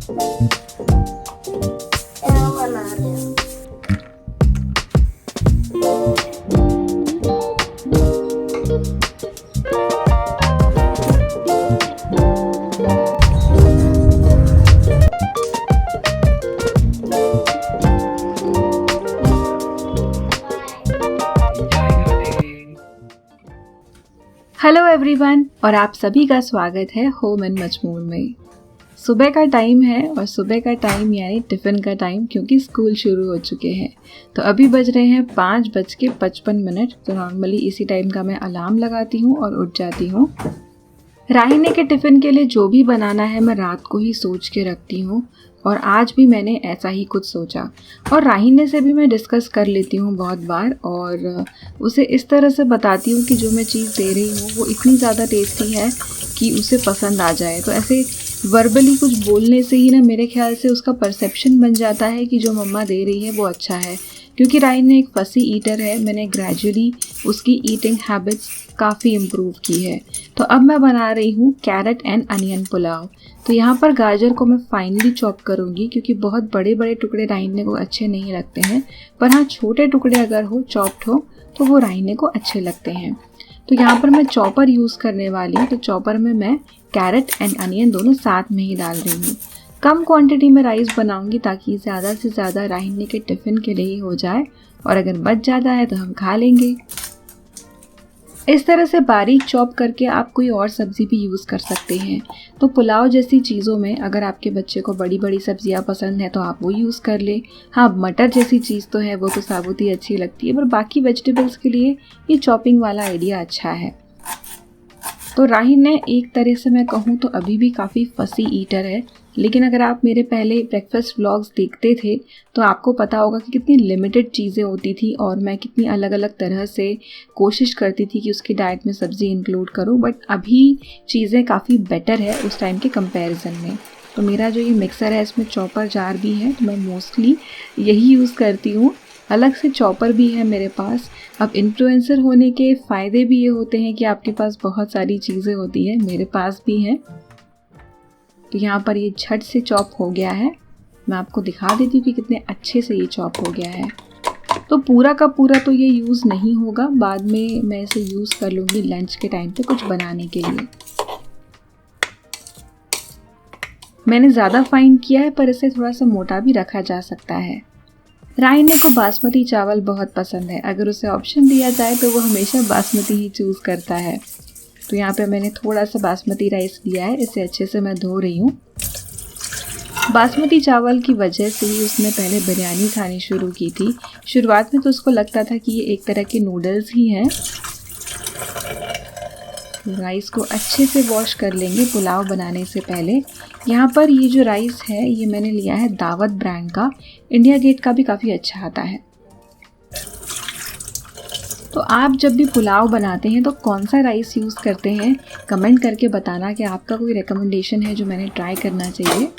क्या बना रहे हो? हेलो एवरीवन, और आप सभी का स्वागत है होम एंड मजमून में। सुबह का टाइम है और सुबह का टाइम यानी टिफ़िन का टाइम, क्योंकि स्कूल शुरू हो चुके हैं। तो अभी बज रहे हैं 5:55। तो नॉर्मली इसी टाइम का मैं अलार्म लगाती हूँ और उठ जाती हूँ। राहिने के टिफ़िन के लिए जो भी बनाना है मैं रात को ही सोच के रखती हूँ, और आज भी मैंने ऐसा ही कुछ सोचा। और राहिने से भी मैं डिस्कस कर लेती हूँ बहुत बार, और उसे इस तरह से बताती हूँ कि जो मैं चीज़ दे रही हूँ वो इतनी ज़्यादा टेस्टी है कि उसे पसंद आ जाए। तो ऐसे वर्बली कुछ बोलने से ही ना मेरे ख्याल से उसका परसेप्शन बन जाता है कि जो मम्मा दे रही है वो अच्छा है। क्योंकि राहिन एक फसी ईटर है, मैंने ग्रेजुअली उसकी ईटिंग हैबिट्स काफ़ी इम्प्रूव की है। तो अब मैं बना रही हूँ कैरेट एंड अनियन पुलाव। तो यहाँ पर गाजर को मैं फाइनली चॉप करूँगी, क्योंकि बहुत बड़े बड़े टुकड़े राहिने को अच्छे नहीं लगते हैं। पर हाँ, छोटे टुकड़े अगर हो, चॉप्ड हो, तो वो राहिने को अच्छे लगते हैं। तो यहाँ पर मैं चॉपर यूज़ करने वाली हूँ। तो चॉपर में मैं कैरेट एंड अनियन दोनों साथ में ही डाल रही हूँ। कम क्वांटिटी में राइस बनाऊंगी ताकि ज़्यादा से ज़्यादा राहिने के टिफ़िन के लिए ही हो जाए, और अगर बच जाता है तो हम खा लेंगे। इस तरह से बारीक चॉप करके आप कोई और सब्ज़ी भी यूज़ कर सकते हैं। तो पुलाव जैसी चीज़ों में अगर आपके बच्चे को बड़ी बड़ी सब्जियां पसंद है तो आप वो यूज़ कर ले। हाँ, मटर जैसी चीज़ तो है, वो तो साबुत ही अच्छी लगती है, पर बाकी वेजिटेबल्स के लिए ये चॉपिंग वाला आइडिया अच्छा है। तो राहिन ने एक तरह से मैं कहूँ तो अभी भी काफ़ी फसी ईटर है, लेकिन अगर आप मेरे पहले ब्रेकफास्ट व्लॉग्स देखते थे तो आपको पता होगा कि कितनी लिमिटेड चीज़ें होती थी और मैं कितनी अलग अलग तरह से कोशिश करती थी कि उसकी डाइट में सब्ज़ी इंक्लूड करूँ। बट अभी चीज़ें काफ़ी बेटर है उस टाइम के कंपैरिजन में। तो मेरा जो ये मिक्सर है इसमें चॉपर जार भी है, तो मैं मोस्टली यही यूज़ करती हूँ। अलग से चॉपर भी है मेरे पास। अब इन्फ्लुएंसर होने के फ़ायदे भी ये होते हैं कि आपके पास बहुत सारी चीज़ें होती हैं, मेरे पास भी हैं। तो यहाँ पर ये झट से चॉप हो गया है। मैं आपको दिखा देती हूँ कि कितने अच्छे से ये चॉप हो गया है। तो पूरा का पूरा तो ये यूज़ नहीं होगा, बाद में मैं इसे यूज़ कर लूँगी लंच के टाइम पे कुछ बनाने के लिए। मैंने ज़्यादा फाइन किया है, पर इसे थोड़ा सा मोटा भी रखा जा सकता है। राहिने को बासमती चावल बहुत पसंद है। अगर उसे ऑप्शन दिया जाए तो वो हमेशा बासमती ही चूज़ करता है। तो यहाँ पे मैंने थोड़ा सा बासमती राइस लिया है, इसे अच्छे से मैं धो रही हूँ। बासमती चावल की वजह से ही उसने पहले बिरयानी खानी शुरू की थी। शुरुआत में तो उसको लगता था कि ये एक तरह के नूडल्स ही हैं। राइस को अच्छे से वॉश कर लेंगे पुलाव बनाने से पहले। यहाँ पर ये जो राइस है ये मैंने लिया है दावत ब्रांड का। इंडिया गेट का भी काफ़ी अच्छा आता है। तो आप जब भी पुलाव बनाते हैं तो कौन सा राइस यूज़ करते हैं, कमेंट करके बताना कि आपका कोई रिकमेंडेशन है जो मैंने ट्राई करना चाहिए।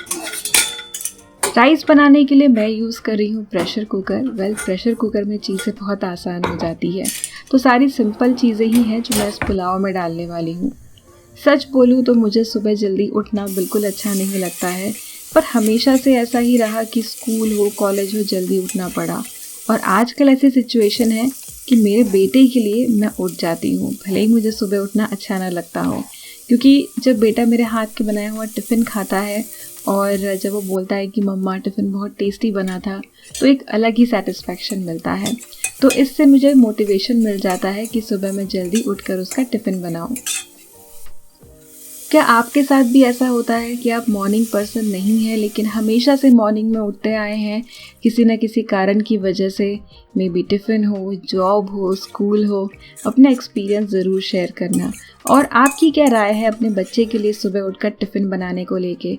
राइस बनाने के लिए मैं यूज़ कर रही हूँ प्रेशर कुकर। प्रेशर कुकर में चीज़ें बहुत आसान हो जाती है। तो सारी सिंपल चीज़ें ही हैं जो मैं इस पुलाव में डालने वाली हूँ। सच बोलूँ तो मुझे सुबह जल्दी उठना बिल्कुल अच्छा नहीं लगता है, पर हमेशा से ऐसा ही रहा कि स्कूल हो कॉलेज हो जल्दी उठना पड़ा। और आजकल ऐसी सिचुएशन है कि मेरे बेटे के लिए मैं उठ जाती हूँ, भले ही मुझे सुबह उठना अच्छा ना लगता हो। क्योंकि जब बेटा मेरे हाथ के बनाया हुआ टिफ़िन खाता है और जब वो बोलता है कि मम्मा टिफ़िन बहुत टेस्टी बना था, तो एक अलग ही सेटिस्फेक्शन मिलता है। तो इससे मुझे मोटिवेशन मिल जाता है कि सुबह मैं जल्दी उठकर उसका टिफ़िन बनाऊँ। क्या आपके साथ भी ऐसा होता है कि आप मॉर्निंग पर्सन नहीं हैं, लेकिन हमेशा से मॉर्निंग में उठते आए हैं किसी न किसी कारण की वजह से? मे बी टिफ़िन हो, जॉब हो, स्कूल हो। अपना एक्सपीरियंस ज़रूर शेयर करना। और आपकी क्या राय है अपने बच्चे के लिए सुबह उठकर टिफ़िन बनाने को लेके?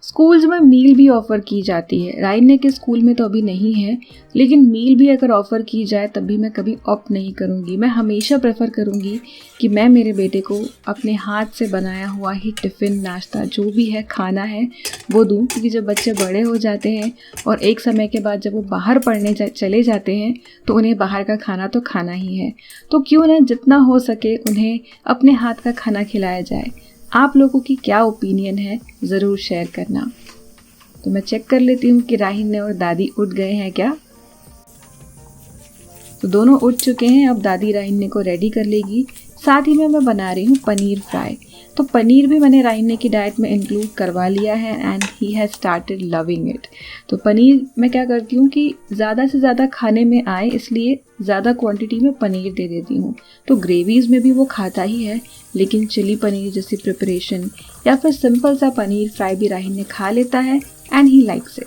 स्कूल्स में मील भी ऑफ़र की जाती है। राइने के स्कूल में तो अभी नहीं है, लेकिन मील भी अगर ऑफ़र की जाए तब भी मैं कभी ऑप्ट नहीं करूँगी। मैं हमेशा प्रेफर करूँगी कि मैं मेरे बेटे को अपने हाथ से बनाया हुआ ही टिफ़िन, नाश्ता जो भी है खाना है वो दूँ। क्योंकि जब बच्चे बड़े हो जाते हैं और एक समय के बाद जब वो बाहर पढ़ने चले जाते हैं तो उन्हें बाहर का खाना तो खाना ही है। तो क्यों ना जितना हो सके उन्हें अपने हाथ का खाना खिलाया जाए। आप लोगों की क्या ओपिनियन है ज़रूर शेयर करना। तो मैं चेक कर लेती हूँ कि राहिन और दादी उठ गए हैं क्या। तो दोनों उठ चुके हैं। अब दादी राहिन को रेडी कर लेगी। साथ ही में मैं बना रही हूँ पनीर फ्राई। तो पनीर भी मैंने राहिन की डाइट में इंक्लूड करवा लिया है and he has started loving it. तो पनीर मैं क्या करती हूँ कि ज़्यादा से ज़्यादा खाने में आए, इसलिए ज़्यादा क्वांटिटी में पनीर दे देती हूँ। तो ग्रेवीज़ में भी वो खाता ही है, लेकिन चिली पनीर जैसी प्रिपरेशन या फिर सिंपल सा पनीर फ्राई भी राहिन खा लेता है एंड ही लाइक्स इट।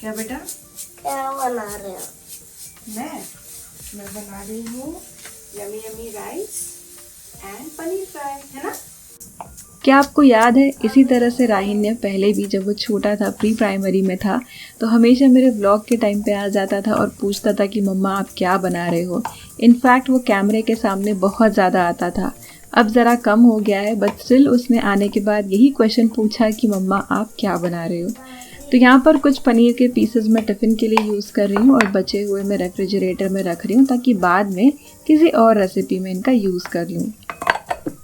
क्या बेटा? क्या बना रहे हो? मैं बना रही हूँ yummy yummy rice and paneer fry, है ना? क्या आपको याद है, इसी तरह से राहिन ने पहले भी जब वो छोटा था, प्री प्राइमरी में था, तो हमेशा मेरे व्लॉग के टाइम पे आ जाता था और पूछता था कि मम्मा आप क्या बना रहे हो। इनफैक्ट वो कैमरे के सामने बहुत ज़्यादा आता था। अब ज़रा कम हो गया है, बट स्टिल उसने आने के बाद यही क्वेश्चन पूछा कि मम्मा आप क्या बना रहे हो। तो यहाँ पर कुछ पनीर के पीसेस मैं टिफ़िन के लिए यूज़ कर रही हूँ और बचे हुए मैं रेफ्रिजरेटर में रख रही हूँ ताकि बाद में किसी और रेसिपी में इनका यूज़ कर लूँ।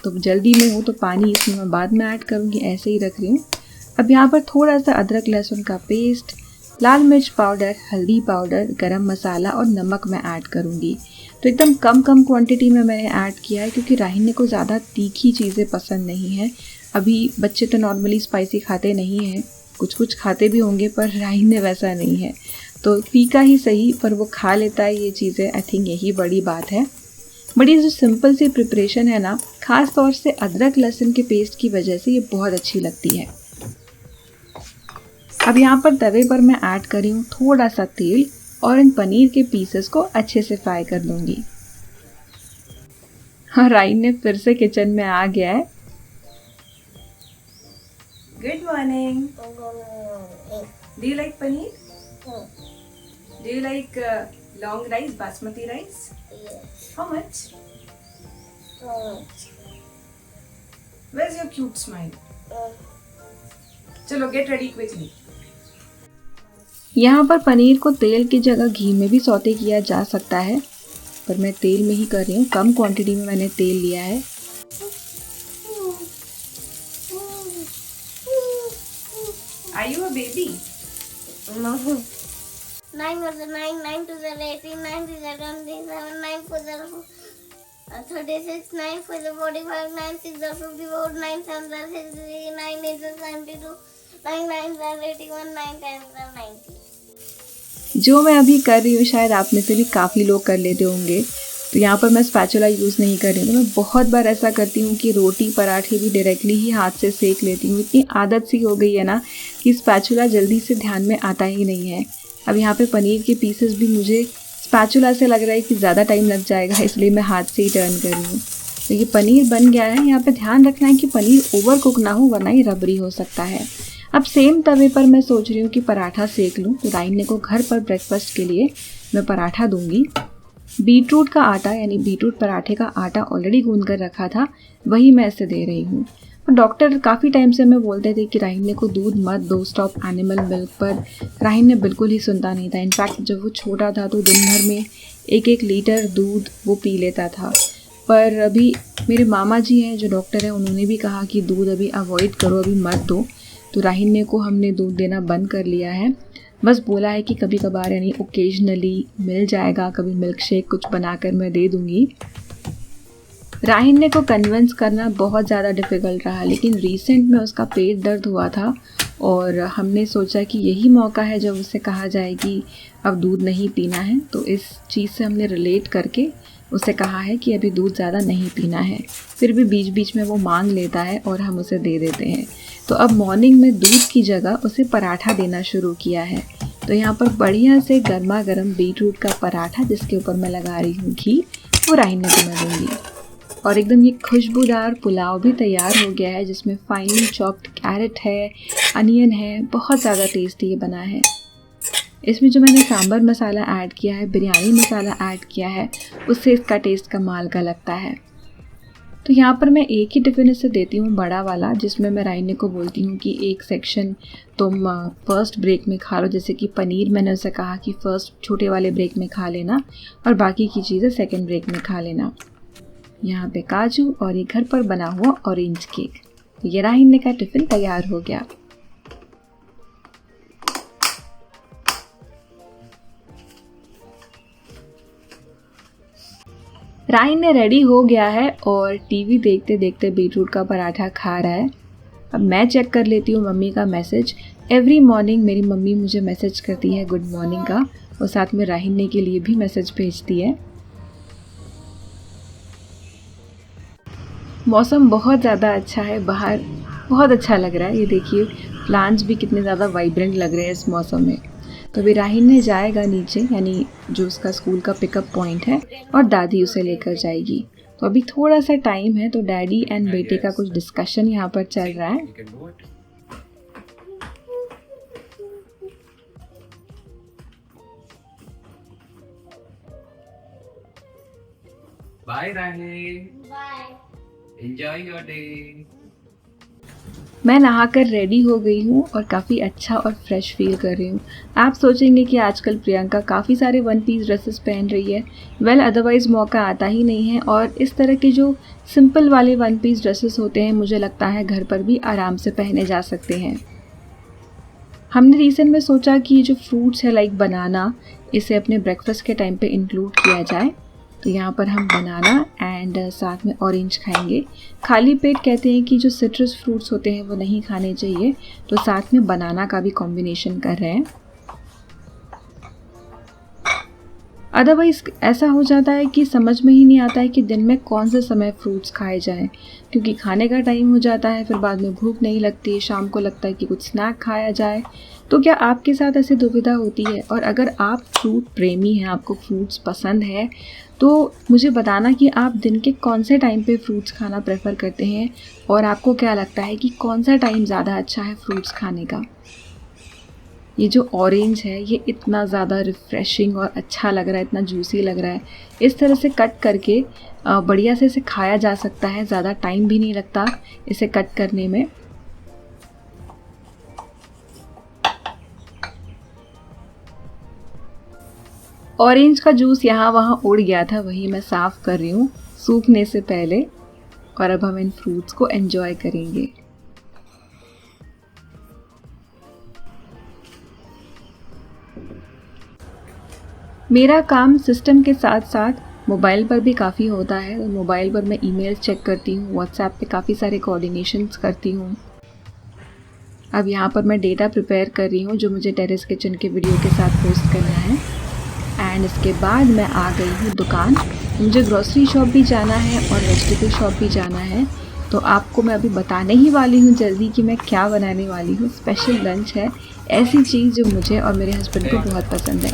तो जल्दी में हूँ तो पानी इसमें मैं बाद में ऐड करूँगी, ऐसे ही रख रही हूँ। अब यहाँ पर थोड़ा सा अदरक लहसुन का पेस्ट, लाल मिर्च पाउडर, हल्दी पाउडर, गरम मसाला और नमक मैं ऐड करूँगी। तो एकदम कम क्वांटिटी में मैंने ऐड किया है क्योंकि राहिन को ज़्यादा तीखी चीज़ें पसंद नहीं है। अभी बच्चे तो नॉर्मली स्पाइसी खाते नहीं हैं, कुछ खाते भी होंगे, पर राहिन वैसा नहीं है। तो फीका ही सही, पर वो खा लेता है ये चीज़ें। आई थिंक यही बड़ी बात है। बड़ी जो सिंपल सी प्रिपरेशन है ना, ख़ास तौर से अदरक लहसुन के पेस्ट की वजह से ये बहुत अच्छी लगती है। अब यहाँ पर तवे पर मैं ऐड कर रही हूँ थोड़ा सा तेल और इन पनीर के पीसेस को अच्छे से फ्राई कर लूँगी। और राहिन फिर से किचन में आ गया है। Good morning. Do you like paneer? Do you like long rice, basmati rice? How much? Where's your cute smile? चलो get ready quickly. यहाँ पर पनीर को तेल की जगह घी में भी सौते किया जा सकता है, पर मैं तेल में ही कर रही हूँ। कम क्वांटिटी में मैंने तेल लिया है। Are you a baby? No. 9 was the 9, 9 to the 18, 9 to the 27, 9 for the 36, 9 for the 45, 9 6 the 54, 9 7 the 63, 9 8 the 72, 9 9 the 81, 9 10 the 90। जो मैं अभी कर रही हूँ शायद आप में से भी काफ़ी लोग कर लेते होंगे। तो यहाँ पर मैं स्पैचुला यूज़ नहीं कर रही हूँ। तो मैं बहुत बार ऐसा करती हूँ कि रोटी पराठे भी डायरेक्टली ही हाथ से सेक लेती हूँ। इतनी आदत सी हो गई है ना कि स्पैचुला जल्दी से ध्यान में आता ही नहीं है। अब यहाँ पे पनीर के पीसेस भी मुझे स्पैचुला से लग रहा है कि ज़्यादा टाइम लग जाएगा, इसलिए मैं हाथ से ही टर्न कर रही हूँ। तो ये पनीर बन गया है। यहाँ पे ध्यान रखना है कि पनीर ओवर कुक ना हो, वरना ये रबरी हो सकता है। अब सेम तवे पर मैं सोच रही हूँ कि पराठा सेक लूँ। तो राहिन को घर पर ब्रेकफास्ट के लिए मैं पराठा दूँगी। बीटरूट का आटा यानी बीटरूट पराठे का आटा ऑलरेडी गूंद कर रखा था, वही मैं इसे दे रही हूँ। और डॉक्टर काफ़ी टाइम से हमें बोलते थे कि राहिन को दूध मत दो, स्टॉप एनिमल मिल्क, पर राहिन बिल्कुल ही सुनता नहीं था। इनफैक्ट जब वो छोटा था तो दिन भर में 1-1 लीटर दूध वो पी लेता था। पर अभी मेरे मामा जी हैं जो डॉक्टर हैं, उन्होंने भी कहा कि दूध अभी अवॉइड करो, अभी मत दो। तो राहिन को हमने दूध देना बंद कर लिया है। बस बोला है कि कभी कभार यानी ओकेजनली मिल जाएगा, कभी मिल्क शेक कुछ बनाकर मैं दे दूँगी। राहिन को कन्विंस करना बहुत ज़्यादा डिफ़िकल्ट रहा, लेकिन रिसेंट में उसका पेट दर्द हुआ था और हमने सोचा कि यही मौका है जब उससे कहा जाए कि अब दूध नहीं पीना है। तो इस चीज़ से हमने रिलेट करके उसे कहा है कि अभी दूध ज़्यादा नहीं पीना है। फिर भी बीच बीच में वो मांग लेता है और हम उसे दे देते हैं। तो अब मॉर्निंग में दूध की जगह उसे पराठा देना शुरू किया है। तो यहाँ पर बढ़िया से गर्मा गर्म बीटरूट का पराठा जिसके ऊपर मैं लगा रही हूँ घी, वो राहिन को मैं दूँगी। और एकदम ये खुशबूदार पुलाव भी तैयार हो गया है जिसमें फाइनली चॉप्ड कैरेट है, अनियन है। बहुत ज़्यादा टेस्टी ये बना है। इसमें जो मैंने सांभर मसाला ऐड किया है, बिरयानी मसाला ऐड किया है, उससे इसका टेस्ट कमाल का लगता है। तो यहाँ पर मैं एक ही टिफ़िन इसे देती हूँ, बड़ा वाला, जिसमें मैं राहिन को बोलती हूँ कि एक सेक्शन तुम फर्स्ट ब्रेक में खा लो। जैसे कि पनीर मैंने उसे कहा कि फ़र्स्ट छोटे वाले ब्रेक में खा लेना और बाकी की चीज़ें सेकंड ब्रेक में खा लेना। यहाँ पे काजू और ये घर पर बना हुआ ऑरेंज केक। तो ये राहिन्ने का टिफ़िन तैयार हो गया। राहिन्ने रेडी हो गया है और टीवी देखते देखते बीटरूट का पराठा खा रहा है। अब मैं चेक कर लेती हूँ मम्मी का मैसेज। एवरी मॉर्निंग मेरी मम्मी मुझे मैसेज करती है गुड मॉर्निंग का, और साथ में राहिन्ने के लिए भी मैसेज भेजती है। मौसम बहुत ज़्यादा अच्छा है, बाहर बहुत अच्छा लग रहा है। ये देखिए प्लांट्स भी कितने ज़्यादा वाइब्रेंट लग रहे हैं इस मौसम में। तो अभी राहिन्ने जाएगा नीचे, यानी जो उसका स्कूल का पिकअप पॉइंट है, और दादी उसे लेकर जाएगी। तो अभी थोड़ा सा टाइम है, तो डैडी एंड बेटे का कुछ डिस्कशन यहाँ पर चल रहा है। Bye, Rani. Bye. Enjoy your day. मैं नहाकर रेडी हो गई हूँ और काफ़ी अच्छा और फ्रेश फील कर रही हूँ। आप सोचेंगे कि आजकल प्रियंका काफ़ी सारे वन पीस ड्रेसेस पहन रही है। वेल अदरवाइज़ मौका आता ही नहीं है, और इस तरह के जो सिंपल वाले वन पीस ड्रेसेस होते हैं मुझे लगता है घर पर भी आराम से पहने जा सकते हैं। हमने रिसेंट में सोचा कि ये जो फ्रूट्स है लाइक बनाना, इसे अपने ब्रेकफास्ट के टाइम पे इंक्लूड किया जाए। तो यहाँ पर हम बनाना एंड साथ में ऑरेंज खाएंगे। खाली पेट कहते हैं कि जो सिट्रस फ्रूट्स होते हैं वो नहीं खाने चाहिए, तो साथ में बनाना का भी कॉम्बिनेशन कर रहे हैं। अदरवाइज़ ऐसा हो जाता है कि समझ में ही नहीं आता है कि दिन में कौन से समय फ्रूट्स खाए जाएं, क्योंकि खाने का टाइम हो जाता है, फिर बाद में भूख नहीं लगती, शाम को लगता है कि कुछ स्नैक खाया जाए। तो क्या आपके साथ ऐसी दुविधा होती है? और अगर आप फ्रूट प्रेमी हैं, आपको फ्रूट्स पसंद है, तो मुझे बताना कि आप दिन के कौन से टाइम पे फ्रूट्स खाना प्रेफर करते हैं, और आपको क्या लगता है कि कौन सा टाइम ज़्यादा अच्छा है फ्रूट्स खाने का। ये जो ऑरेंज है ये इतना ज़्यादा रिफ़्रेशिंग और अच्छा लग रहा है, इतना जूसी लग रहा है। इस तरह से कट करके बढ़िया से इसे खाया जा सकता है, ज़्यादा टाइम भी नहीं लगता इसे कट करने में। ऑरेंज का जूस यहाँ वहाँ उड़ गया था, वही मैं साफ़ कर रही हूँ सूखने से पहले, और अब हम इन फ्रूट्स को एंजॉय करेंगे। मेरा काम सिस्टम के साथ साथ मोबाइल पर भी काफ़ी होता है। तो मोबाइल पर मैं ईमेल चेक करती हूँ, व्हाट्सएप पे काफ़ी सारे कोऑर्डिनेशंस करती हूँ। अब यहाँ पर मैं डेटा प्रिपेयर कर रही हूँ जो मुझे टेरेस किचन के वीडियो के साथ पोस्ट करना है। एंड इसके बाद मैं आ गई हूँ दुकान। मुझे ग्रोसरी शॉप भी जाना है और वेजिटेबल शॉप भी जाना है। तो आपको मैं अभी बताने ही वाली हूँ जल्दी कि मैं क्या बनाने वाली हूँ। स्पेशल लंच है, ऐसी चीज़ जो मुझे और मेरे हस्बैंड को बहुत पसंद है।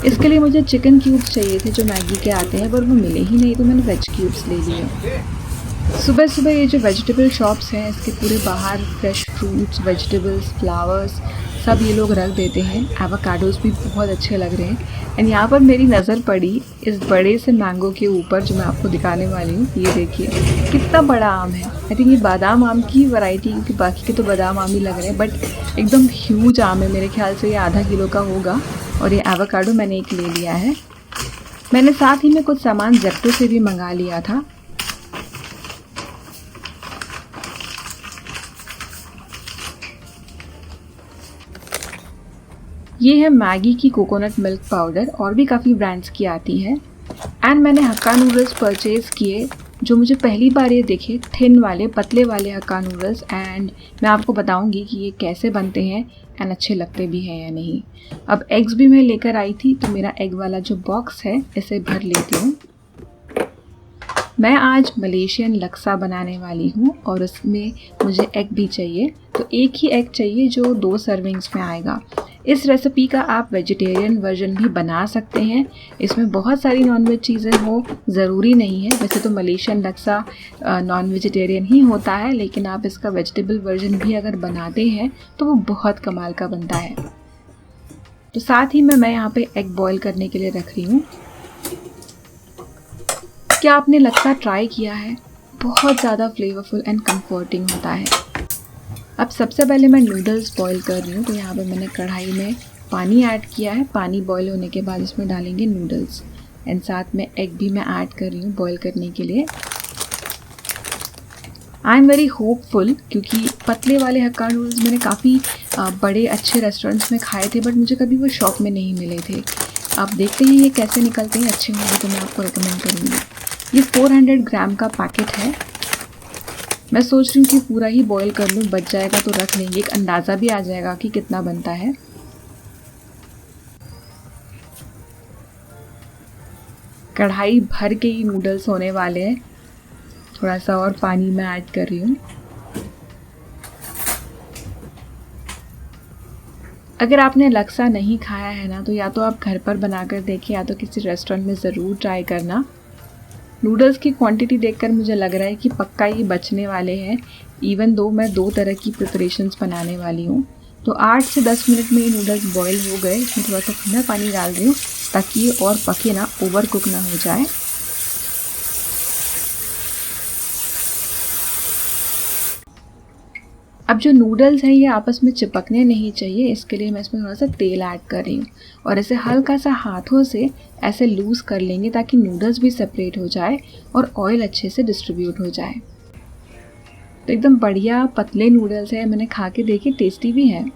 इसके लिए मुझे चिकन क्यूब्स चाहिए थे जो मैगी के आते हैं, पर वो मिले ही नहीं, तो मैंने वेज क्यूब्स ले लिए। सुबह सुबह ये जो वेजिटेबल शॉप्स हैं इसके पूरे बाहर फ्रेश फ्रूट्स, वेजिटेबल्स, फ्लावर्स सब ये लोग रख देते हैं। एवोकाडोस भी बहुत अच्छे लग रहे हैं। एंड यहाँ पर मेरी नज़र पड़ी इस बड़े से मैंगो के ऊपर जो मैं आपको दिखाने वाली हूँ। ये देखिए कितना बड़ा आम है। आई थिंक ये बादाम आम की वैरायटी, क्योंकि बाकी के तो बादाम आम ही लग रहे हैं, बट एकदम ह्यूज आम है। मेरे ख्याल से ये आधा किलो का होगा। और ये एवोकाडो मैंने एक ले लिया है। मैंने साथ ही में कुछ सामान जेप्टो से भी मंगा लिया था। ये है मैगी की कोकोनट मिल्क पाउडर, और भी काफ़ी ब्रांड्स की आती है। एंड मैंने हक्का नूडल्स परचेज़ किए जो मुझे पहली बार ये दिखे, थिन वाले पतले वाले हक्का नूडल्स। एंड मैं आपको बताऊंगी कि ये कैसे बनते हैं एंड अच्छे लगते भी हैं या नहीं। अब एग्स भी मैं लेकर आई थी, तो मेरा एग वाला जो बॉक्स है इसे भर लेती हूँ। मैं आज मलेशियन लक्सा बनाने वाली हूँ और उसमें मुझे एग भी चाहिए। तो एक ही एग चाहिए जो 2 सर्विंग्स में आएगा। इस रेसिपी का आप वेजिटेरियन वर्जन भी बना सकते हैं। इसमें बहुत सारी नॉनवेज चीज़ें हो, ज़रूरी नहीं है। वैसे तो मलेशियन लक्सा नॉन वेजिटेरियन ही होता है, लेकिन आप इसका वेजिटेबल वर्जन भी अगर बनाते हैं तो वो बहुत कमाल का बनता है। तो साथ ही में मैं यहाँ पे एग बॉईल करने के लिए रख रही हूँ। क्या आपने लक्सा ट्राई किया है? बहुत ज़्यादा फ्लेवरफुल एंड कंफर्टिंग होता है। अब सबसे पहले मैं नूडल्स बॉईल कर रही हूँ। तो यहाँ पे मैंने कढ़ाई में पानी ऐड किया है। पानी बॉईल होने के बाद इसमें डालेंगे नूडल्स, एंड साथ में एग भी मैं ऐड कर रही हूँ बॉईल करने के लिए। आई एम वेरी होपफुल, क्योंकि पतले वाले हक्का नूडल्स मैंने काफ़ी बड़े अच्छे रेस्टोरेंट्स में खाए थे, बट मुझे कभी वो शॉप में नहीं मिले थे। आप देखते हैं ये कैसे निकलते हैं, अच्छे होंगे तो मैं आपको रिकमेंड करूँगी। ये 400 ग्राम का पैकेट है। मैं सोच रही हूँ कि पूरा ही बॉईल कर लूँ, बच जाएगा तो रख लेंगे, एक अंदाज़ा भी आ जाएगा कि कितना बनता है। कढ़ाई भर के ही नूडल्स होने वाले हैं। थोड़ा सा और पानी मैं ऐड कर रही हूँ। अगर आपने लक्सा नहीं खाया है ना, तो या तो आप घर पर बनाकर देखें या तो किसी रेस्टोरेंट में ज़रूर ट्राई करना। नूडल्स की क्वांटिटी देखकर मुझे लग रहा है कि पक्का ये बचने वाले हैं, इवन दो मैं 2 तरह की प्रिपरेशंस बनाने वाली हूँ। तो 8 से 10 मिनट में ये नूडल्स बॉईल हो गए। इसमें थोड़ा सा ठंडा पानी डाल रही हूँ ताकि ये और पके ना, ओवर कुक ना हो जाए। अब जो नूडल्स हैं ये आपस में चिपकने नहीं चाहिए, इसके लिए मैं इसमें थोड़ा सा तेल ऐड कर रही हूँ और इसे हल्का सा हाथों से ऐसे लूज़ कर लेंगे ताकि नूडल्स भी सेपरेट हो जाए और ऑयल अच्छे से डिस्ट्रीब्यूट हो जाए। तो एकदम बढ़िया पतले नूडल्स हैं, मैंने खा के देखे, टेस्टी भी हैं।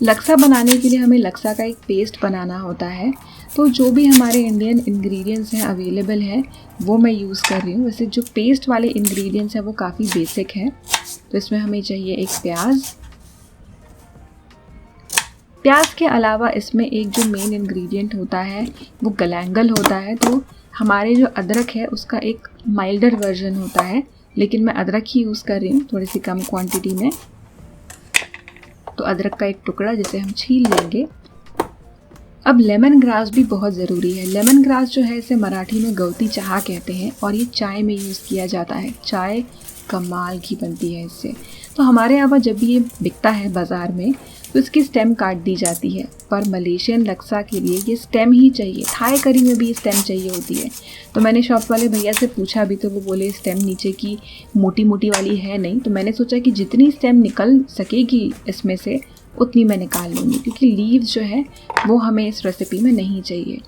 लक्सा बनाने के लिए हमें लक्सा का एक पेस्ट बनाना होता है, तो जो भी हमारे इंडियन इंग्रेडिएंट्स हैं अवेलेबल हैं वो मैं यूज़ कर रही हूँ। वैसे जो पेस्ट वाले इंग्रेडिएंट्स हैं वो काफ़ी बेसिक हैं। तो इसमें हमें चाहिए एक प्याज के अलावा इसमें एक जो मेन इंग्रेडिएंट होता है वो गलैंगल होता है। तो हमारे जो अदरक है उसका एक माइल्डर वर्जन होता है, लेकिन मैं अदरक ही यूज़ कर रही हूँ थोड़ी सी कम क्वांटिटी में। तो अदरक का एक टुकड़ा जिसे हम छील लेंगे। अब लेमन ग्रास भी बहुत ज़रूरी है। लेमन ग्रास जो है इसे मराठी में गवती चाह कहते हैं और ये चाय में यूज़ किया जाता है। चाय कमाल की बनती है इससे। तो हमारे यहाँ पर जब भी ये बिकता है बाज़ार में तो इसकी स्टेम काट दी जाती है, पर मलेशियन लक्सा के लिए ये स्टेम ही चाहिए। थाई करी में भी स्टेम चाहिए होती है। तो मैंने शॉप वाले भैया से पूछा भी तो वो बोले स्टेम नीचे की मोटी मोटी वाली है नहीं। तो मैंने सोचा कि जितनी स्टेम निकल सकेगी इसमें से उतनी मैं निकाल लूँगी, क्योंकि लीव्स जो है वो हमें इस रेसिपी में नहीं चाहिए।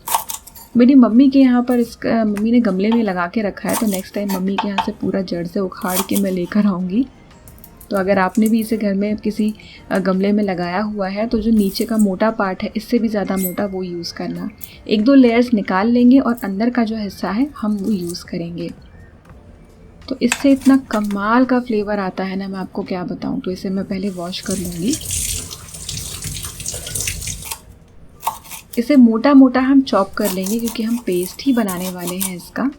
मेरी मम्मी के यहाँ पर इसका मम्मी ने गमले में लगा के रखा है, तो नेक्स्ट टाइम मम्मी के यहाँ से पूरा जड़ से उखाड़ के मैं लेकर आऊँगी। तो अगर आपने भी इसे घर में किसी गमले में लगाया हुआ है तो जो नीचे का मोटा पार्ट है इससे भी ज़्यादा मोटा वो यूज़ करना। 1-2 लेयर्स निकाल लेंगे और अंदर का जो हिस्सा है हम वो यूज़ करेंगे। तो इससे इतना कमाल का फ्लेवर आता है ना, मैं आपको क्या बताऊँ। तो इसे मैं पहले वॉश कर लूँगी। इसे मोटा मोटा हम चॉप कर लेंगे क्योंकि हम पेस्ट ही बनाने वाले हैं इसका।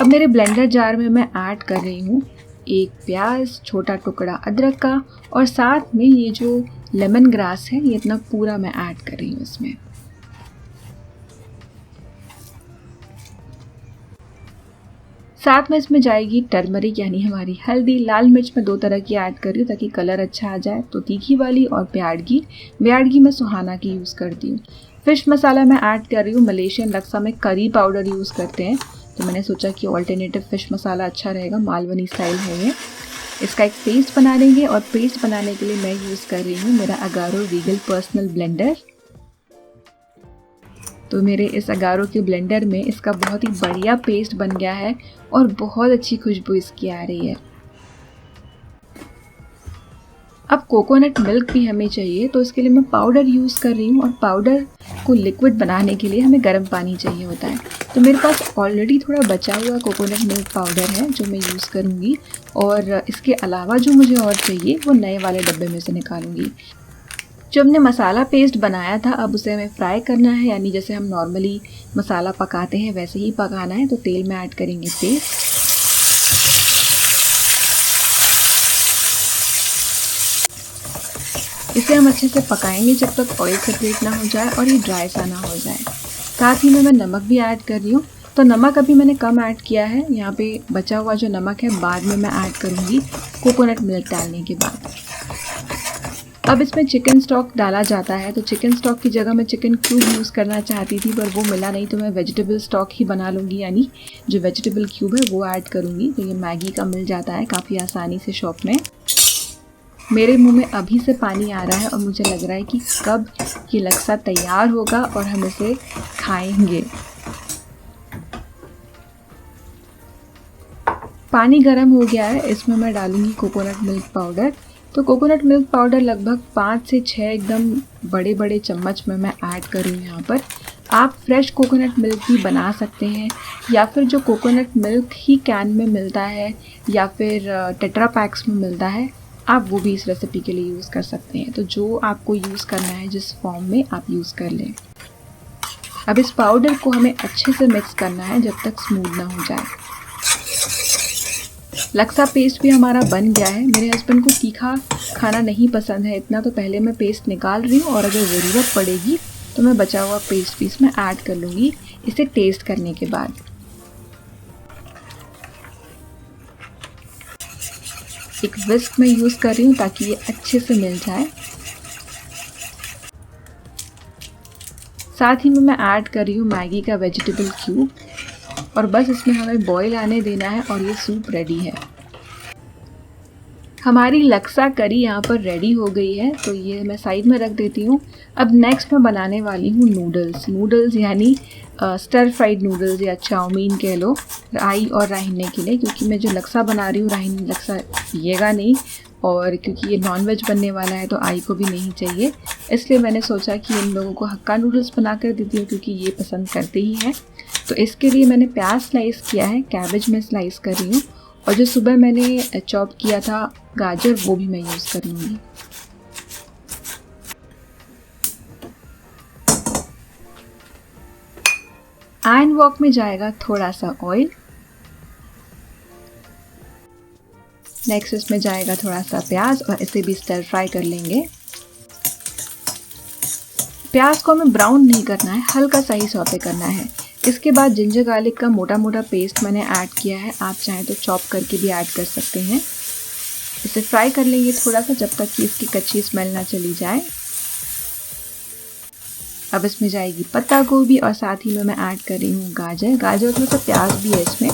अब मेरे ब्लेंडर जार में मैं ऐड कर रही हूँ 1 प्याज, छोटा टुकड़ा अदरक का, और साथ में ये जो लेमन ग्रास है ये इतना पूरा मैं ऐड कर रही हूँ इसमें। साथ में इसमें जाएगी टर्मरिक यानी हमारी हल्दी। लाल मिर्च मैं 2 तरह की ऐड कर रही हूँ ताकि कलर अच्छा आ जाए, तो तीखी वाली और ब्याडगी मैं सुहाना की यूज़ करती हूँ। फिश मसाला मैं ऐड कर रही हूँ। मलेशियन लक्सा में करी पाउडर यूज़ करते हैं, तो मैंने सोचा कि ऑल्टरनेटिव फ़िश मसाला अच्छा रहेगा, मालवनी स्टाइल है ये। इसका एक पेस्ट बना लेंगे और पेस्ट बनाने के लिए मैं यूज़ कर रही हूँ मेरा अगारो रीगल पर्सनल ब्लेंडर। तो मेरे इस अगारो के ब्लेंडर में इसका बहुत ही बढ़िया पेस्ट बन गया है और बहुत अच्छी खुशबू इसकी आ रही है। अब कोकोनट मिल्क भी हमें चाहिए, तो इसके लिए मैं पाउडर यूज़ कर रही हूँ और पाउडर को लिक्विड बनाने के लिए हमें गर्म पानी चाहिए होता है। तो मेरे पास ऑलरेडी थोड़ा बचा हुआ कोकोनट मिल्क पाउडर है जो मैं यूज़ करूँगी, और इसके अलावा जो मुझे और चाहिए वो नए वाले डब्बे में से निकालूंगी। जो हमने मसाला पेस्ट बनाया था अब उसे हमें फ्राई करना है, यानी जैसे हम नॉर्मली मसाला पकाते हैं वैसे ही पकाना है। तो तेल में ऐड करेंगे पेस्ट। इसे हम अच्छे से पकाएंगे जब तक ऑयल सेपरेट ना हो जाए और ये ड्राई सा ना हो जाए। साथ ही में मैं नमक भी ऐड कर रही हूँ। तो नमक अभी मैंने कम ऐड किया है, यहाँ पे बचा हुआ जो नमक है बाद में मैं ऐड करूँगी कोकोनट मिल्क डालने के बाद। अब इसमें चिकन स्टॉक डाला जाता है, तो चिकन स्टॉक की जगह मैं चिकन क्यूब यूज़ करना चाहती थी पर वो मिला नहीं, तो मैं वेजिटेबल स्टॉक ही बना लूँगी, यानी जो वेजिटेबल क्यूब है वो ऐड करूँगी। तो ये मैगी का मिल जाता है काफ़ी आसानी से शॉप में। मेरे मुंह में अभी से पानी आ रहा है और मुझे लग रहा है कि कब ये लक्सा तैयार होगा और हम इसे खाएंगे। पानी गर्म हो गया है, इसमें मैं डालूंगी कोकोनट मिल्क पाउडर। तो कोकोनट मिल्क पाउडर लगभग 5 से 6 एकदम बड़े बड़े चम्मच में मैं ऐड करूँ यहाँ पर। आप फ्रेश कोकोनट मिल्क भी बना सकते हैं, या फिर जो कोकोनट मिल्क ही कैन में मिलता है या फिर टेट्रा पैक्स में मिलता है, आप वो भी इस रेसिपी के लिए यूज़ कर सकते हैं। तो जो आपको यूज़ करना है, जिस फॉर्म में आप यूज़ कर लें। अब इस पाउडर को हमें अच्छे से मिक्स करना है जब तक स्मूथ ना हो जाए। लक्सा पेस्ट भी हमारा बन गया है। मेरे हस्बैंड को तीखा खाना नहीं पसंद है इतना, तो पहले मैं पेस्ट निकाल रही हूँ और अगर ज़रूरत पड़ेगी तो मैं बचा हुआ पेस्ट भी इसमें ऐड कर लूँगी इसे टेस्ट करने के बाद। एक विस्क में यूज़ कर रही हूँ ताकि ये अच्छे से मिल जाए। साथ ही में मैं ऐड कर रही हूँ मैगी का वेजिटेबल क्यूब, और बस इसमें हमें बॉईल आने देना है और ये सूप रेडी है। हमारी लक्सा करी यहाँ पर रेडी हो गई है, तो ये मैं साइड में रख देती हूँ। अब नेक्स्ट मैं बनाने वाली हूँ नूडल्स यानी स्टर फ्राइड नूडल्स या चाउमीन कह लो, राई और राहिने के लिए, क्योंकि मैं जो लक्सा बना रही हूँ राहिन लक्सा पिएगा नहीं, और क्योंकि ये नॉनवेज बनने वाला है तो आई को भी नहीं चाहिए, इसलिए मैंने सोचा कि इन लोगों को हक्का नूडल्स बना कर देती हूँ क्योंकि ये पसंद करते ही हैं। तो इसके लिए मैंने प्याज स्लाइस किया है, कैबेज में स्लाइस कर रही हूँ, और जो सुबह मैंने चॉप किया था गाजर वो भी मैं यूज़ कर लूँगी। आयरन वॉक में जाएगा थोड़ा सा ऑयल। नेक्स्ट इसमें जाएगा थोड़ा सा प्याज और इसे भी स्टर फ्राई कर लेंगे। प्याज को हमें ब्राउन नहीं करना है, हल्का सा ही सौते करना है। इसके बाद जिंजर गार्लिक का मोटा मोटा पेस्ट मैंने ऐड किया है, आप चाहें तो चॉप करके भी ऐड कर सकते हैं। इसे फ्राई कर लेंगे थोड़ा सा जब तक कि इसकी कच्ची स्मेल ना चली जाए। अब इसमें जाएगी पत्ता गोभी और साथ ही में मैं ऐड कर रही हूँ गाजर थोड़ा सा प्याज भी है इसमें।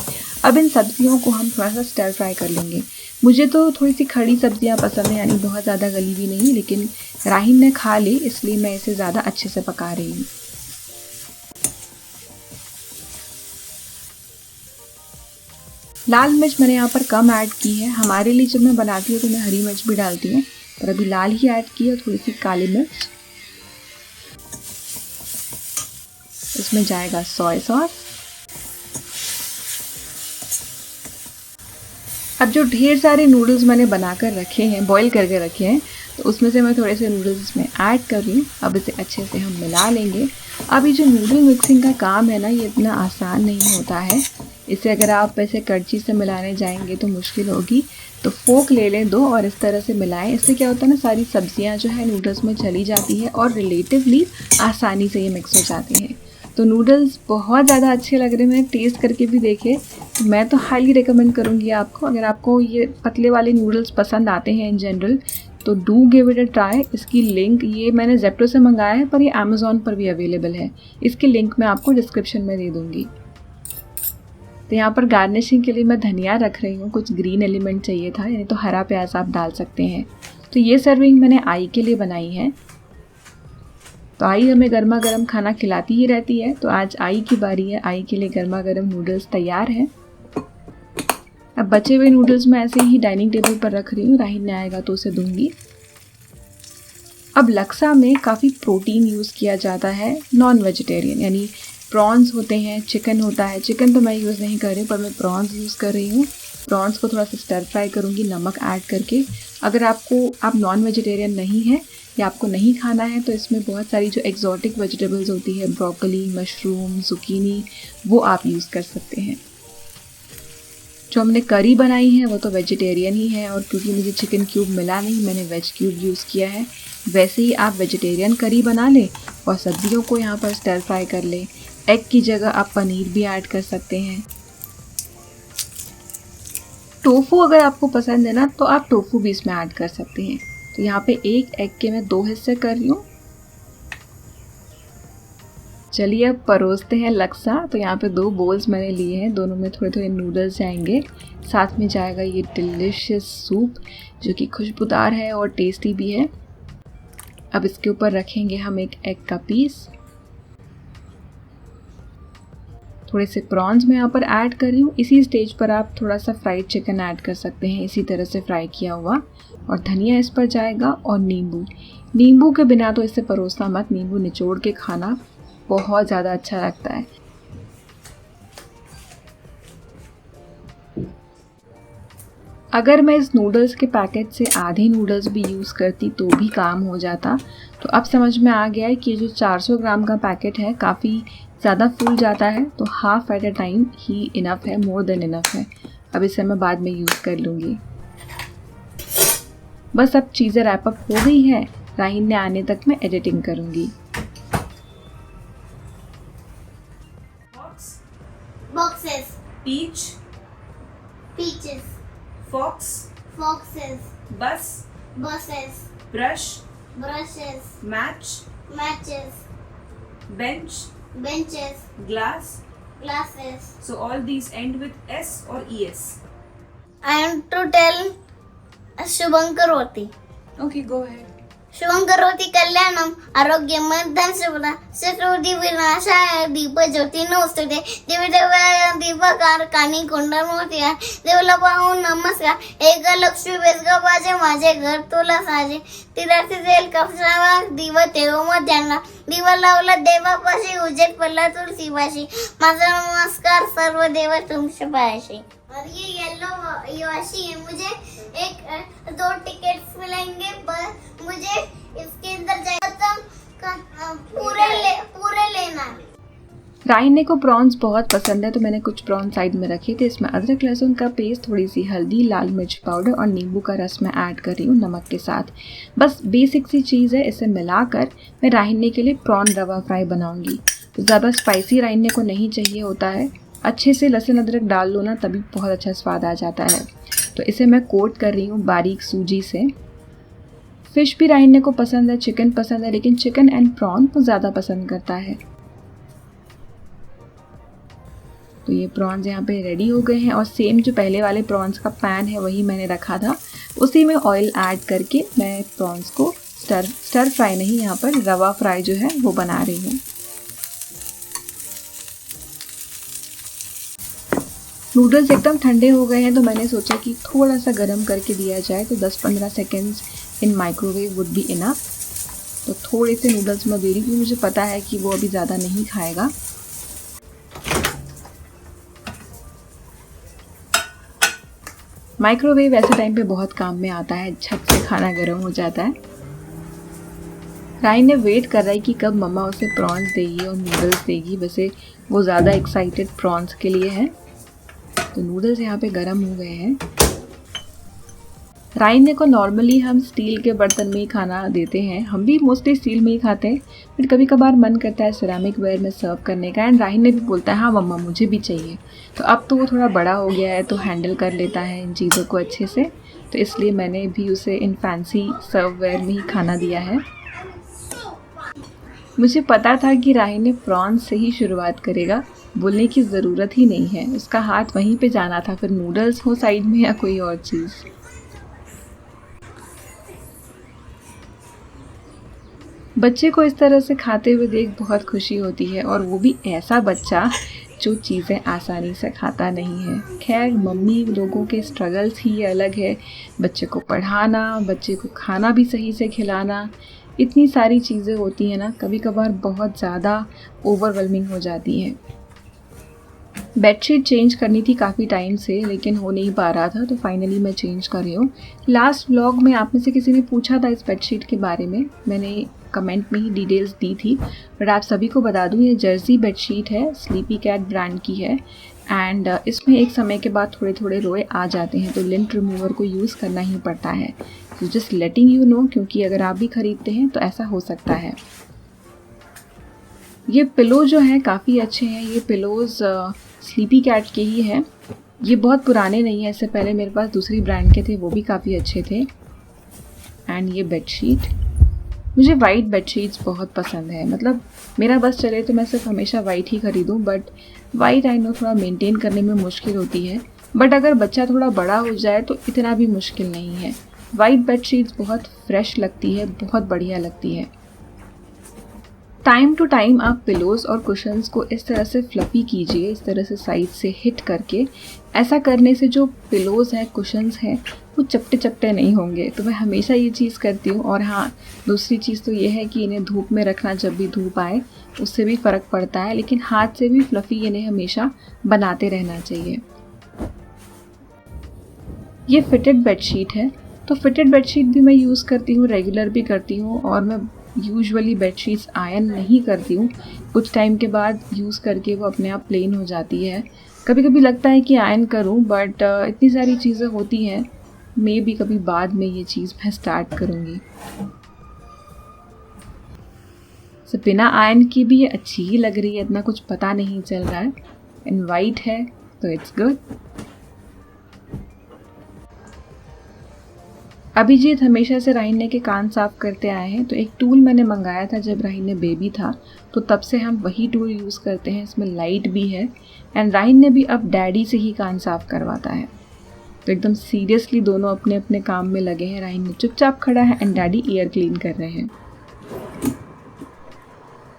अब इन सब्जियों को हम थोड़ा सा स्टर फ्राई कर लेंगे। मुझे तो थोड़ी सी खड़ी सब्जियाँ पसंद है, यानी बहुत ज़्यादा गली भी नहीं, लेकिन राहिन ने खा ली इसलिए मैं इसे ज़्यादा अच्छे से पका रही हूँ। लाल मिर्च मैंने यहाँ पर कम ऐड की है, हमारे लिए जब मैं बनाती हूँ तो मैं हरी मिर्च भी डालती हूँ, पर अभी लाल ही ऐड की है, थोड़ी सी काली मिर्च। इसमें जाएगा सोया सॉस। अब जो ढेर सारे नूडल्स मैंने बनाकर रखे हैं, बॉईल करके रखे हैं, तो उसमें से मैं थोड़े से नूडल्स इसमें ऐड कर रही हूँ। अब इसे अच्छे से हम मिला लेंगे। अब ये जो नूडल मिक्सिंग का काम है ना, ये इतना आसान नहीं होता है। इसे अगर आप ऐसे कड़छी से मिलाने जाएंगे तो मुश्किल होगी, तो फोक ले लें 2 और इस तरह से मिलाएं। इससे क्या होता है ना, सारी सब्जियां जो है नूडल्स में चली जाती है और रिलेटिवली आसानी से ये मिक्स हो जाते हैं। तो नूडल्स बहुत ज़्यादा अच्छे लग रहे हैं, मैंने टेस्ट करके भी देखे, तो मैं तो हाईली रिकमेंड करूँगी आपको। अगर आपको ये पतले वाले नूडल्स पसंद आते हैं इन जनरल, तो do give it a try. इसकी लिंक ये मैंने जेप्टो से मंगाया है, पर ये अमेज़ॉन पर भी अवेलेबल है। इसकी लिंक मैं आपको डिस्क्रिप्शन में दे दूँगी। तो यहाँ पर गार्निशिंग के लिए मैं धनिया रख रही हूँ, कुछ ग्रीन एलिमेंट चाहिए था, यानी तो हरा प्याज आप डाल सकते हैं। तो ये सर्विंग मैंने आई के लिए बनाई है। तो आई हमें गर्मा गर्म खाना खिलाती ही रहती है, तो आज आई की बारी है। आई के लिए गर्मा गर्म नूडल्स तैयार है। अब बचे हुए नूडल्स मैं ऐसे ही डाइनिंग टेबल पर रख रही हूँ, राहिन ने आएगा तो उसे दूंगी। अब लक्सा में काफ़ी प्रोटीन यूज़ किया जाता है, नॉन वेजिटेरियन, यानी प्रॉन्स होते हैं, चिकन होता है। चिकन तो मैं यूज़ नहीं कर रही, पर मैं प्रॉन्स यूज़ कर रही हूँ। प्रॉन्स को थोड़ा सा स्टर फ्राई करूँगी नमक ऐड करके। अगर आप नॉन वेजिटेरियन नहीं हैं या आपको नहीं खाना है, तो इसमें बहुत सारी जो एक्जॉटिक वेजिटेबल्स होती है, ब्रोकली, मशरूम, जुकीनी, वो आप यूज़ कर सकते हैं। जो हमने करी बनाई है वो तो वेजिटेरियन ही है, और क्योंकि मुझे चिकन क्यूब मिला नहीं, मैंने वेज क्यूब यूज़ किया है। वैसे ही आप वेजिटेरियन करी बना लें और सब्जियों को यहाँ पर स्टर फ्राई कर लें। एग की जगह आप पनीर भी ऐड कर सकते हैं। टोफू अगर आपको पसंद है ना, तो आप टोफू भी इसमें ऐड कर सकते हैं। तो यहाँ पे एक एग के मैं 2 हिस्से कर रही हूँ। चलिए अब परोसते हैं लक्सा। तो यहाँ पे 2 बोल्स मैंने लिए हैं, दोनों में थोड़े थोड़े नूडल्स जाएंगे, साथ में जाएगा ये डिलिशियस सूप जो कि खुशबूदार है और टेस्टी भी है। अब इसके ऊपर रखेंगे हम एक एग का पीस, थोड़े से प्रॉन्स मैं यहाँ पर ऐड कर रही हूँ। इसी स्टेज पर आप थोड़ा सा फ्राइड चिकन ऐड कर सकते हैं, इसी तरह से फ्राई किया हुआ, और धनिया इस पर जाएगा, और नींबू के बिना तो इसे परोसना मत, नींबू निचोड़ के खाना बहुत ज़्यादा अच्छा लगता है। अगर मैं इस नूडल्स के पैकेट से आधे नूडल्स भी यूज़ करती तो भी काम हो जाता। तो अब समझ में आ गया है कि जो 400 ग्राम का पैकेट है काफ़ी ज़्यादा फूल जाता है, तो half at a time he enough है, मोर देन इनफ है। अब इसे मैं बाद में यूज़ कर लूँगी। बस अब चीज़ें रैप अप हो गई है, राहीन ने आने तक मैं एडिटिंग करूँगी। Boxes. Peach, Peaches. fox, Foxes. bus, Buses. brush, Brushes. match, Matches. bench, Benches. glass. Glasses. So all these end with S or ES. I am to tell Shubham Karoti. Okay, go ahead. शुभं करोति कल्याणम आरोग्यम धन शुभदा शत्रुदी विनाशाय दीप ज्योति नमस्ते दीपकार कानी कुंडल मोतिया देवला पाहून नमस्कार एक लक्ष्मी बेसगा बाजे माझे घर तुला साजे तीर्थी तेल कपसावा दिव तेव मध्यान्ह दिव लावला देवापाशी उजेड पडला तुळशीपाशी माझा नमस्कार सर्व देव तुमच्या पायाशी। और ये येलो योशी है, मुझे एक 2 टिकट्स मिलेंगे, पर मुझे इसके अंदर जाकर पूरे लेना। राहीन को प्रॉन्स बहुत पसंद है, तो मैंने कुछ प्रॉन्स साइड में रखे थे। इसमें अदरक लहसुन का पेस्ट, थोड़ी सी हल्दी, लाल मिर्च पाउडर और नींबू का रस मैं ऐड कर रही हूँ नमक के साथ। बस बेसिक सी चीज़ है, इसे मिलाकर मैं राहीन के लिए प्रॉन रवा फ्राई बनाऊँगी। तो ज़्यादा स्पाइसी राहीन को नहीं चाहिए होता है, अच्छे से लहसुन अदरक डाल लो ना, तभी बहुत अच्छा स्वाद आ जाता है। तो इसे मैं कोट कर रही हूँ बारीक सूजी से। फ़िश भी राहीन को पसंद है, चिकन पसंद है, लेकिन चिकन एंड प्रॉन वो ज़्यादा पसंद करता है। तो ये प्रॉन्स यहाँ पे रेडी हो गए हैं, और सेम जो पहले वाले प्रॉन्स का पैन है वही मैंने रखा था, उसी में ऑयल ऐड करके मैं प्रॉन्स को स्टर फ्राई नहीं, यहाँ पर रवा फ्राई जो है वो बना रही हूँ। नूडल्स एकदम ठंडे हो गए हैं, तो मैंने सोचा कि थोड़ा सा गर्म करके दिया जाए, तो 10-15 seconds in microwave would be enough. तो थोड़े से नूडल्स मैं दे रही हूँ, मुझे पता है कि वो अभी ज़्यादा नहीं खाएगा। माइक्रोवेव ऐसे टाइम पे बहुत काम में आता है, झट से खाना गर्म हो जाता है। राहीन ने वेट कर रहा है कि कब मम्मा उसे प्रॉन्स देगी और नूडल्स देगी। वैसे वो ज़्यादा एक्साइटेड प्रॉन्स के लिए है। तो नूडल्स यहाँ पे गरम हो गए हैं। राहीन को नॉर्मली हम स्टील के बर्तन में ही खाना देते हैं, हम भी मोस्टली स्टील में ही खाते हैं, बट कभी कभार मन करता है सिरेमिक वेयर में सर्व करने का। एंड राहीन भी बोलता है हाँ मम्मा मुझे भी चाहिए। तो अब तो वो थोड़ा बड़ा हो गया है, तो हैंडल कर लेता है इन चीज़ों को अच्छे से, तो इसलिए मैंने भी उसे इन फैंसी सर्व वेयर में ही खाना दिया है। मुझे पता था कि राहीन प्रॉन्स से ही शुरुआत करेगा, बोलने की ज़रूरत ही नहीं है, उसका हाथ वहीं पे जाना था, फिर नूडल्स हो साइड में या कोई और चीज़। बच्चे को इस तरह से खाते हुए देख बहुत खुशी होती है, और वो भी ऐसा बच्चा जो चीज़ें आसानी से खाता नहीं है। खैर मम्मी लोगों के स्ट्रगल्स ही अलग है, बच्चे को पढ़ाना, बच्चे को खाना भी सही से खिलाना, इतनी सारी चीज़ें होती हैं ना, कभी कभार बहुत ज़्यादा ओवरवेलमिंग हो जाती हैं। बेडशीट चेंज करनी थी काफ़ी टाइम से, लेकिन हो नहीं पा रहा था, तो फाइनली मैं चेंज कर रही हूँ। लास्ट व्लॉग में आप में से किसी ने पूछा था इस बेडशीट के बारे में, मैंने कमेंट में ही डिटेल्स दी थी, बट आप सभी को बता दूँ ये जर्सी बेडशीट है, स्लीपी कैट ब्रांड की है। एंड इसमें एक समय के बाद थोड़े थोड़े रोए आ जाते हैं, तो लिंट रिमूवर को यूज़ करना ही पड़ता है। तो जस्ट लेटिंग यू नो, क्योंकि अगर आप भी ख़रीदते हैं तो ऐसा हो सकता है। ये पिलो जो हैं काफ़ी अच्छे हैं, ये पिलोज़ स्लीपी कैट के ही हैं, ये बहुत पुराने नहीं हैं, इससे पहले मेरे पास दूसरी ब्रांड के थे, वो भी काफ़ी अच्छे थे। एंड ये बेडशीट, मुझे वाइट बेडशीट्स बहुत पसंद है, मतलब मेरा बस चले तो मैं सिर्फ हमेशा वाइट ही ख़रीदूँ, बट वाइट आई नो थोड़ा मेंटेन करने में मुश्किल होती है, बट अगर बच्चा थोड़ा बड़ा हो जाए तो इतना भी मुश्किल नहीं है। वाइट बेडशीट्स बहुत फ्रेश लगती है, बहुत बढ़िया लगती है। टाइम टू टाइम आप पिलोज और कुशन्स को इस तरह से फ्लफी कीजिए, इस तरह से साइड से हिट करके। ऐसा करने से जो पिलोज हैं, कुशन्स हैं, वो चपटे चपटे नहीं होंगे। तो मैं हमेशा ये चीज़ करती हूँ। और हाँ, दूसरी चीज़ तो ये है कि इन्हें धूप में रखना, जब भी धूप आए उससे भी फ़र्क पड़ता है, लेकिन हाथ से भी फ्लफ़ी इन्हें हमेशा बनाते रहना चाहिए। ये फिटेड बेडशीट है, तो फिटेड बेडशीट भी मैं यूज़ करती हूँ, रेगुलर भी करती हूँ। और मैं यूजुअली बेडशीट्स आयरन नहीं करती हूँ, कुछ टाइम के बाद यूज़ करके वो अपने आप प्लेन हो जाती है। कभी कभी लगता है कि आयरन करूँ, बट इतनी सारी चीज़ें होती हैं, मे भी कभी बाद में ये चीज़ मैं स्टार्ट करूँगी। सो बिना आयरन की भी ये अच्छी ही लग रही है, इतना कुछ पता नहीं चल रहा है। एंड वाइट है तो इट्स गुड। अभिजीत हमेशा से राहिन के कान साफ़ करते आए हैं, तो एक टूल मैंने मंगाया था जब राहिन बेबी था, तो तब से हम वही टूल यूज़ करते हैं। इसमें लाइट भी है। एंड राहिन भी अब डैडी से ही कान साफ़ करवाता है। तो एकदम सीरियसली दोनों अपने अपने काम में लगे हैं। राहिन चुपचाप खड़ा है एंड डैडी ईयर क्लीन कर रहे हैं।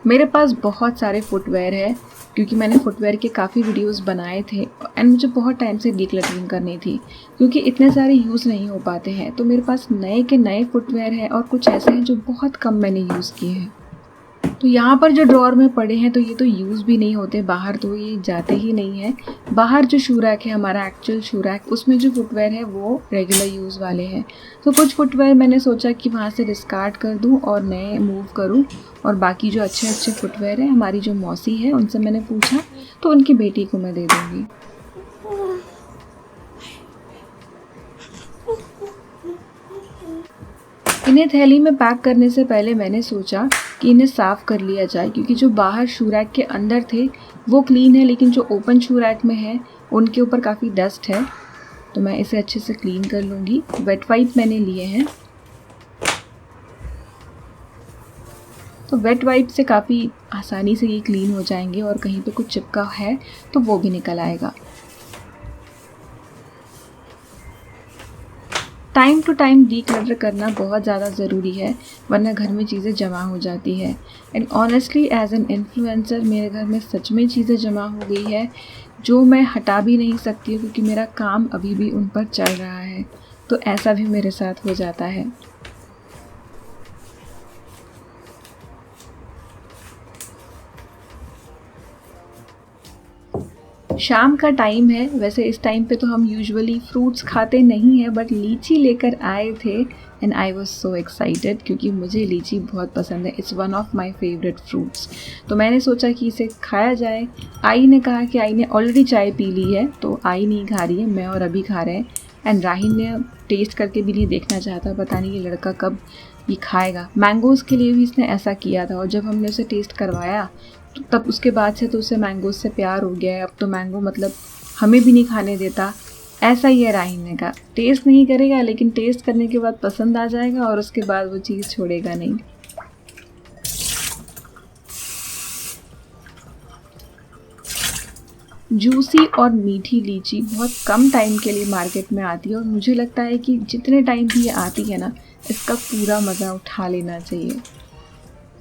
मेरे पास बहुत सारे फुटवेयर है, क्योंकि मैंने फुटवेयर के काफ़ी वीडियोस बनाए थे एंड मुझे बहुत टाइम से डिक्लटरिंग करनी थी, क्योंकि इतने सारे यूज़ नहीं हो पाते हैं। तो मेरे पास नए के नए फुटवेयर हैं और कुछ ऐसे हैं जो बहुत कम मैंने यूज़ किए हैं। तो यहाँ पर जो ड्रॉअर में पड़े हैं, तो ये तो यूज़ भी नहीं होते, बाहर तो ये जाते ही नहीं है। बाहर जो शू रैक है, हमारा एक्चुअल शू रैक, उसमें जो फुटवेयर है वो रेगुलर यूज़ वाले हैं। तो कुछ फुटवेयर मैंने सोचा कि वहाँ से डिस्कार्ड कर दूँ और नए मूव करूँ, और बाकी जो अच्छे अच्छे फुटवेयर हैं, हमारी जो मौसी है उनसे मैंने पूछा, तो उनकी बेटी को मैं दे दूँगी। इन्हें थैली में पैक करने से पहले मैंने सोचा कि इन्हें साफ़ कर लिया जाए, क्योंकि जो बाहर शू रैक के अंदर थे वो क्लीन है, लेकिन जो ओपन शू रैक में है उनके ऊपर काफ़ी डस्ट है। तो मैं इसे अच्छे से क्लीन कर लूँगी। वेट वाइप मैंने लिए हैं, तो वेट वाइप से काफ़ी आसानी से ये क्लीन हो जाएंगे, और कहीं पे कुछ चिपका है तो वो भी निकल आएगा। टाइम टू टाइम डीक्लटर करना बहुत ज़्यादा ज़रूरी है, वरना घर में चीज़ें जमा हो जाती है। And honestly as an influencer मेरे घर में सच में चीज़ें जमा हो गई है, जो मैं हटा भी नहीं सकती, क्योंकि मेरा काम अभी भी उन पर चल रहा है। तो ऐसा भी मेरे साथ हो जाता है। शाम का टाइम है। वैसे इस टाइम पे तो हम यूजुअली फ्रूट्स खाते नहीं हैं, बट लीची लेकर आए थे and I was so excited, क्योंकि मुझे लीची बहुत पसंद है। It's one of my favourite fruits. तो मैंने सोचा कि इसे खाया जाए। आई ने कहा कि आई ने ऑलरेडी चाय पी ली है, तो आई नहीं खा रही है, मैं और अभी खा रहे हैं। एंड राहिन ने टेस्ट करके भी नहीं देखना चाहता, पता नहीं ये लड़का कब ये खाएगा। मैंगोज़ के लिए भी इसने ऐसा किया था, और जब हमने उसे टेस्ट करवाया तो तब उसके बाद से तो उसे मैंगोज़ से प्यार हो गया है। अब तो मैंगो मतलब हमें भी नहीं खाने देता। ऐसा ही है राहिन ने कहा, टेस्ट नहीं करेगा, लेकिन टेस्ट करने के बाद पसंद आ जाएगा और उसके बाद वो चीज़ छोड़ेगा नहीं। जूसी और मीठी लीची बहुत कम टाइम के लिए मार्केट में आती है, और मुझे लगता है कि जितने टाइम भी ये आती है ना, इसका पूरा मज़ा उठा लेना चाहिए।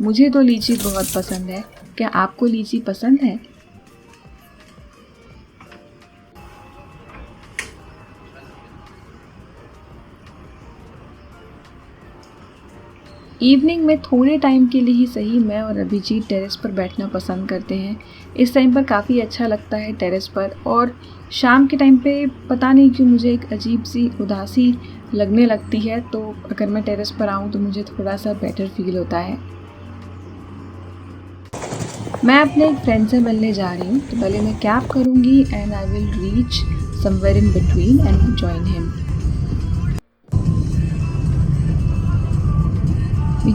मुझे तो लीची बहुत पसंद है। क्या आपको लीची पसंद है? इवनिंग में थोड़े टाइम के लिए ही सही, मैं और अभिजीत टेरेस पर बैठना पसंद करते हैं। इस टाइम पर काफ़ी अच्छा लगता है टेरेस पर। और शाम के टाइम पे पता नहीं क्यों मुझे एक अजीब सी उदासी लगने लगती है, तो अगर मैं टेरेस पर आऊँ तो मुझे थोड़ा सा बेटर फील होता है। मैं अपने एक फ्रेंड से मिलने जा रही हूँ, तो पहले मैं कैब करूँगी and I will reach somewhere in between and join him.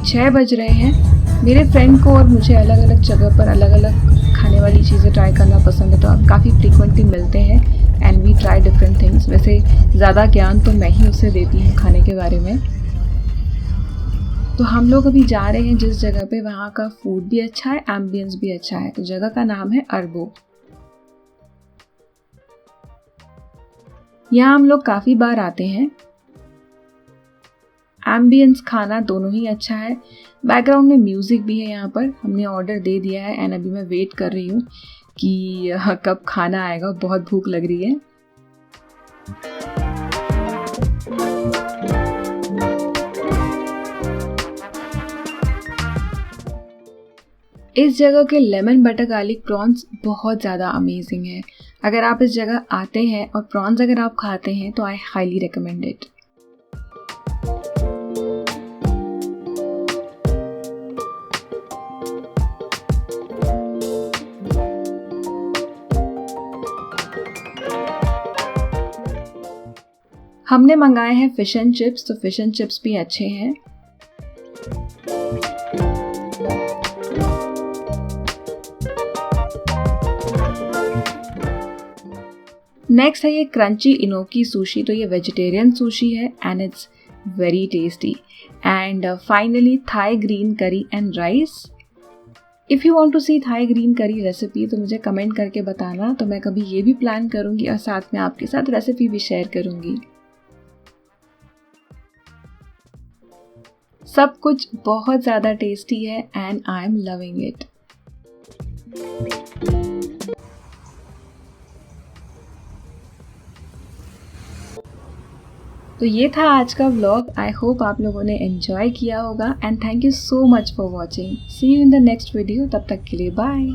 6 बज रहे हैं। मेरे फ्रेंड को और मुझे अलग अलग जगह पर अलग अलग खाने वाली चीज़ें ट्राई करना पसंद है, तो हम काफ़ी फ्रीक्वेंटली मिलते हैं and we try different things. वैसे ज़्यादा ज्ञान तो मैं ही उसे देती हूँ खाने के बारे में। तो हम लोग अभी जा रहे हैं जिस जगह पे, वहाँ का फूड भी अच्छा है, एम्बियंस भी अच्छा है। तो जगह का नाम है अरबो। यहाँ हम लोग काफ़ी बार आते हैं एम्बियंस खाना दोनों ही अच्छा है। बैकग्राउंड में म्यूज़िक भी है। यहाँ पर हमने ऑर्डर दे दिया है एंड अभी मैं वेट कर रही हूँ कि कब खाना आएगा। बहुत भूख लग रही है। इस जगह के लेमन बटर गार्लिक प्रॉन्स बहुत ज़्यादा अमेजिंग है। अगर आप इस जगह आते हैं और प्रॉन्स अगर आप खाते हैं तो आई हाईली रिकमेंड इट। हमने मंगाए हैं फिश एंड चिप्स, तो फिश एंड चिप्स भी अच्छे हैं। नेक्स्ट है ये क्रंची इनोकी सुशी। तो ये वेजिटेरियन सुशी है and it's very tasty. And finally Thai green curry and rice. If you want to see Thai green curry recipe तो मुझे कमेंट करके बताना, तो मैं कभी ये भी प्लान करूँगी और साथ में आपके साथ रेसिपी भी शेयर करूँगी। सब कुछ बहुत ज़्यादा टेस्टी है and I am loving it. तो ये था आज का व्लॉग। आई होप आप लोगों ने एंजॉय किया होगा and thank you so much for watching. See you in the next video. तब तक के लिए बाय।